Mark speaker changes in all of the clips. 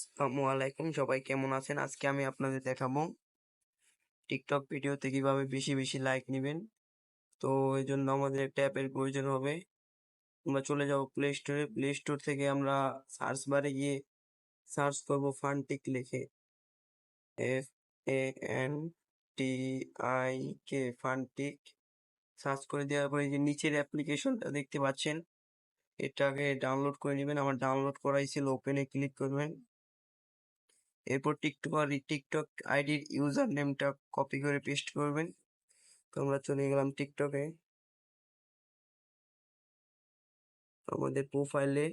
Speaker 1: আসসালামু আলাইকুম, সবাই কেমন আছেন? আজকে আমি আপনাদের দেখাবো টিকটক ভিডিওতে কিভাবে বেশি বেশি লাইক নেবেন। তো এই জন্য আমাদের একটা অ্যাপের প্রয়োজন হবে। আমরা চলে যাব প্লে স্টোর থেকে আমরা সার্চ বারে গিয়ে সার্চ করব ফান্টিক লিখে, FANTIK ফান্টিক। সার্চ করে দেওয়ার পরে যে নিচের অ্যাপ্লিকেশনটা দেখতে পাচ্ছেন, এটাকে ডাউনলোড করে নেবেন। আমার ডাউনলোড করাই ছিল, ওপেনে ক্লিক করবেন। এরপর টিকটক আইডির ইউজার নেমটা কপি করে পেস্ট করবেন। তো আমরা চলে গেলাম টিকটকে। আমাদের প্রোফাইলে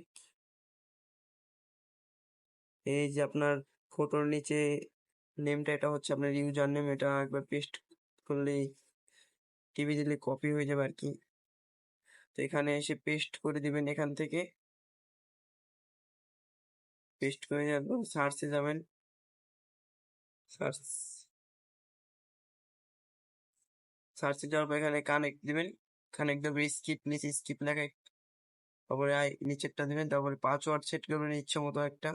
Speaker 1: এই যে আপনার ফটোর নিচে নেমটা, এটা হচ্ছে আপনার ইউজার নেম। এটা একবার পেস্ট করলেই, টিপে দিলে কপি হয়ে যাবে আর কি। তো এখানে এসে পেস্ট করে দিবেন। এখান থেকে পেস্ট করে যাওয়ার পর সার্চে যাবেন। সার্চে যাওয়ার পর এখানে কানেক্ট দিবেন। কানেক্ট দেওয়ার পর স্কিপ, নিচে স্কিপ লেখা, তারপরে নিচেরটা দিবেন। তারপরে পাসওয়ার্ড সেট করবেন ইচ্ছে মতো একটা।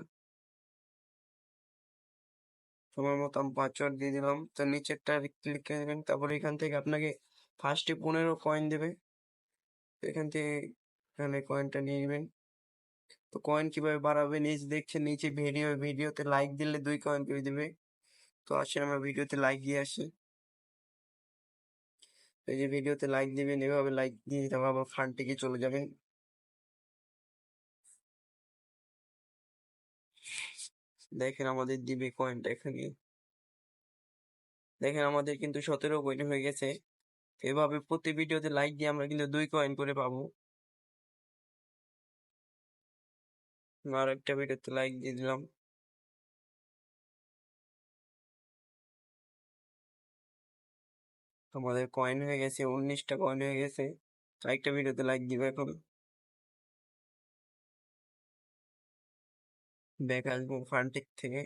Speaker 1: সময় মতো আমি পাসওয়ার্ড দিয়ে দিলাম। তো নিচেরটা ক্লিক করে দেবেন। তারপরে এখান থেকে আপনাকে ফার্স্টে 15 কয়েন দেবে। তো এখান থেকে এখানে কয়েনটা নিয়ে নেবেন। তো কয়েন কিভাবে বাড়াবেন, এই যে দেখছেন নিচে ভিডিওতে লাইক দিলে 2 কয়েন করে দেবে। তো আসেন আমরা ভিডিওতে লাইক দিয়ে আসি। এই যে ভিডিওতে লাইক দিবেন, এভাবে লাইক দিয়ে তারপর আবার ফান্টিকে চলে যাবেন। দেখেন আমাদের দিবে কয়েনটা এখানে। দেখেন আমাদের কিন্তু 17 কয়েন হয়ে গেছে। এভাবে প্রতি ভিডিওতে লাইক দিয়ে আমরা কিন্তু 2 কয়েন করে পাবো। আর একটা ভিডিওতে লাইক দিয়ে দিলাম। আমাদের কয়েন হয়ে গেছে 19টা কয়েন হয়ে গেছে। আরেকটা ভিডিওতে লাইক দিবে। এখন ব্যাক আসবো ফান্টিক থেকে।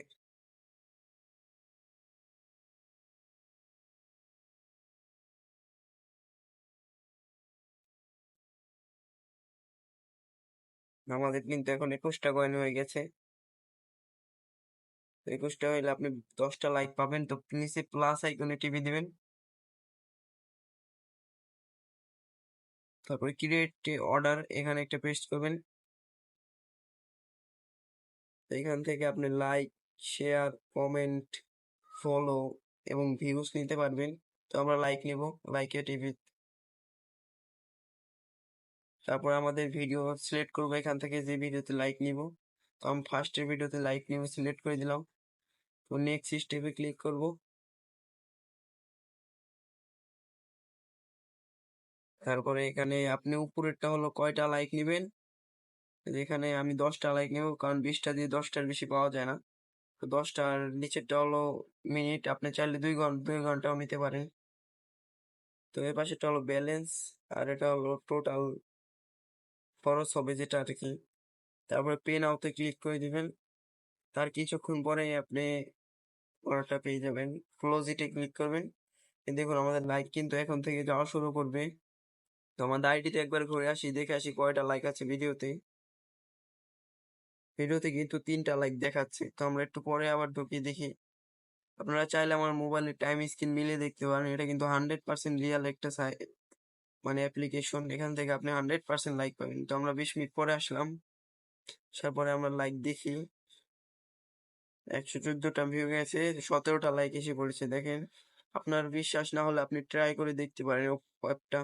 Speaker 1: আমাদের কিন্তু এখন 21টা কয়েন হয়ে গেছে। 21টা হইলে আপনি 10টা লাইক পাবেন। তো নিচে প্লাস আইকনে টিপে দিবেন। তারপরে ক্রিয়েট অর্ডার, এখানে একটা পেস্ট করবেন। এখান থেকে আপনি লাইক, শেয়ার, কমেন্ট, ফলো এবং ভিউজ নিতে পারবেন। তো আমরা লাইক নিব, লাইকে টিপি। তারপর আমাদের ভিডিও সিলেক্ট করবো এখান থেকে যে ভিডিওতে লাইক নিব। তো আমি ফার্স্টের ভিডিওতে লাইক নিব সিলেক্ট করে দিলাম। তো নেক্সট স্টেপে ক্লিক করব। তারপরে এখানে আপনি উপরেরটা হলো কয়টা লাইক নেবেন। এখানে আমি 10টা লাইক নেব, কারণ 20টা দিয়ে 10টার বেশি পাওয়া যায় না। তো 10টার নিচেরটা হলো মিনিট, আপনি চাইলে 2 ঘন্টাও নিতে পারেন। তো এর পাশেটা হলো ব্যালেন্স, আর এটা হলো টোটাল খরচ হবে যেটা আর কি। তারপরে পে নাওতে ক্লিক করে দিবেন। তার কিছুক্ষণ পরেই আপনি অর্ডারটা পেয়ে যাবেন। ক্লোজ ইটে ক্লিক করবেন। দেখুন আমাদের লাইক কিন্তু এখন থেকে যাওয়া শুরু করবে। তো আমাদের আইডিতে একবার ঘুরে আসি, দেখে আসি কয়টা লাইক আছে ভিডিওতে। ভিডিওতে কিন্তু 3টা লাইক দেখাচ্ছে। তো আমরা একটু পরে আবার ঢুকিয়ে দেখি। আপনারা চাইলে আমার মোবাইলের টাইম স্ক্রিন মিলিয়ে দেখতে পারেন। এটা কিন্তু 100% রিয়েল একটা মানে অ্যাপ্লিকেশন। এখান থেকে আপনি 100% লাইক পাবেন। তো আমরা 20 মিনিট পরে আসলাম। আসার পরে আমরা লাইক দেখি, 114টা ভিউ গেছে, 17টা লাইক এসে পড়েছে। দেখেন, আপনার বিশ্বাস না হলে আপনি ট্রাই করে দেখতে পারেন। অ্যাপটা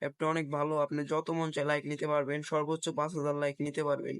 Speaker 1: অ্যাপটা অনেক ভালো। আপনি যত মন চায় লাইক নিতে পারবেন, সর্বোচ্চ 5,000 লাইক নিতে পারবেন।